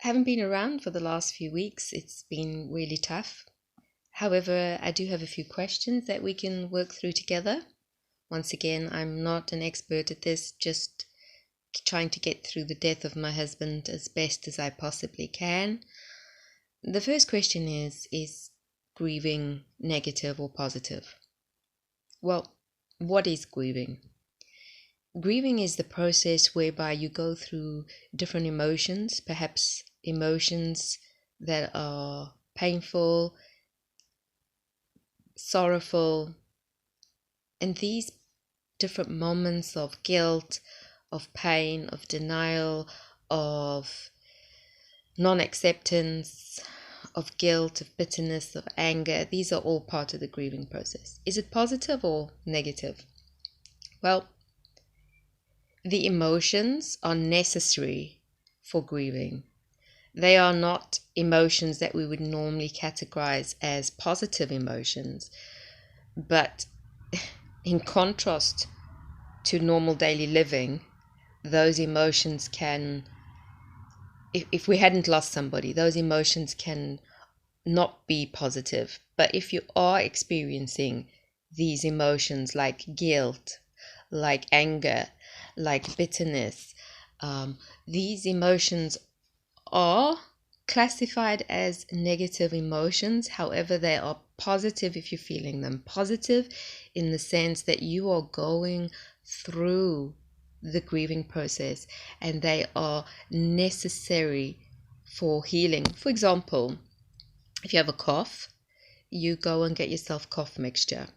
Haven't been around for the last few weeks. It's been really tough. However, I do have a few questions that we can work through together. Once again, I'm not an expert at this, just trying to get through the death of my husband as best as I possibly can. The first question is grieving negative or positive? Well, what is grieving? Grieving is the process whereby you go through different emotions, perhaps emotions that are painful, sorrowful, and these different moments of guilt, of pain, of denial, of non-acceptance, of guilt, of bitterness, of anger, these are all part of the grieving process. Is it positive or negative? Well, the emotions are necessary for grieving. They are not emotions that we would normally categorize as positive emotions, but in contrast to normal daily living, those emotions can, if we hadn't lost somebody, those emotions can not be positive. But if you are experiencing these emotions like guilt, like anger, like bitterness, these emotions are classified as negative emotions. However, they are positive if you're feeling them. Positive in the sense that you are going through the grieving process and they are necessary for healing. For example, if you have a cough, you go and get yourself cough mixture.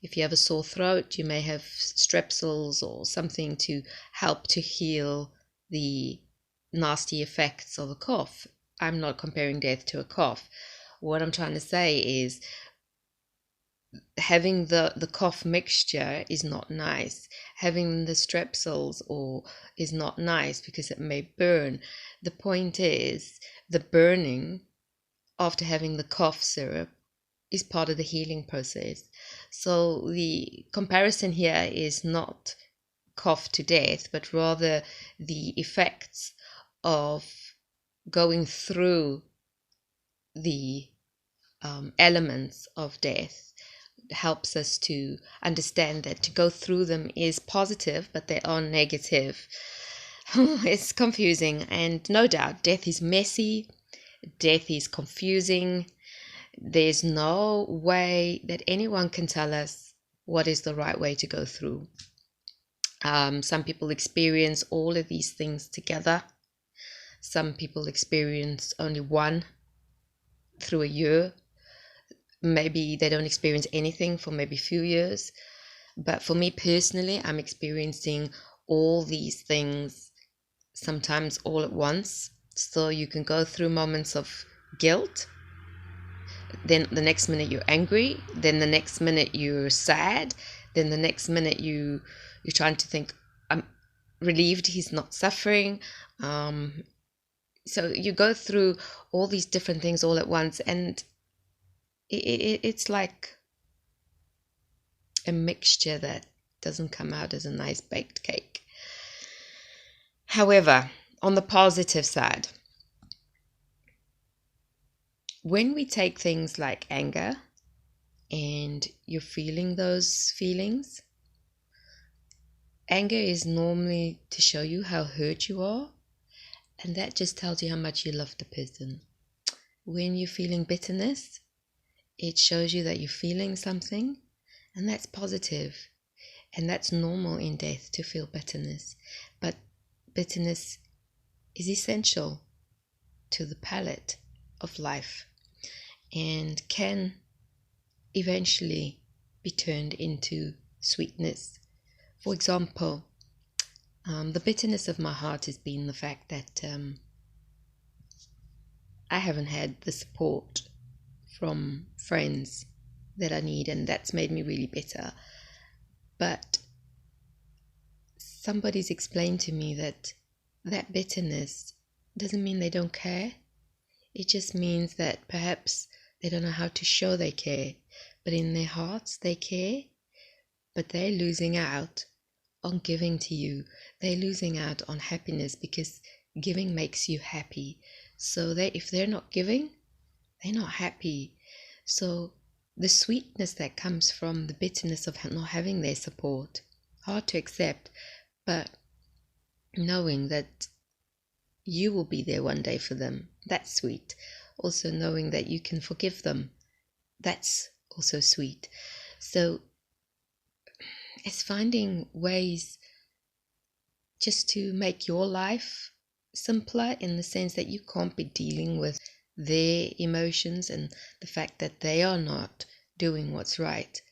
If you have a sore throat, you may have strepsils or something to help to heal the nasty effects of a cough. I'm not comparing death to a cough. What I'm trying to say is having the cough mixture is not nice. Having the strepsils is not nice because it may burn. The point is the burning after having the cough syrup is part of the healing process. So the comparison here is not cough to death, but rather the effects of going through the elements of death helps us to understand that to go through them is positive, but they are negative. It's confusing, and no doubt death is messy, death is confusing. There's no way that anyone can tell us what is the right way to go through. Some people experience all of these things together. Some people experience only one through a year. Maybe they don't experience anything for maybe a few years. But for me personally, I'm experiencing all these things sometimes all at once. So you can go through moments of guilt. Then the next minute you're angry. Then the next minute you're sad. Then the next minute you're trying to think, I'm relieved he's not suffering. So you go through all these different things all at once, and it's like a mixture that doesn't come out as a nice baked cake. However, on the positive side, when we take things like anger and you're feeling those feelings, anger is normally to show you how hurt you are, and that just tells you how much you love the person. When you're feeling bitterness, it shows you that you're feeling something, and that's positive. And that's normal in death to feel bitterness. But bitterness is essential to the palate of life and can eventually be turned into sweetness. For example, the bitterness of my heart has been the fact that I haven't had the support from friends that I need, and that's made me really bitter. But somebody's explained to me that bitterness doesn't mean they don't care. It just means that perhaps they don't know how to show they care, but in their hearts they care, but they're losing out on giving to you. They're losing out on happiness because giving makes you happy. So if they're not giving, they're not happy. So the sweetness that comes from the bitterness of not having their support, hard to accept, but knowing that you will be there one day for them, that's sweet. Also knowing that you can forgive them, that's also sweet. So it's finding ways just to make your life simpler, in the sense that you can't be dealing with their emotions and the fact that they are not doing what's right.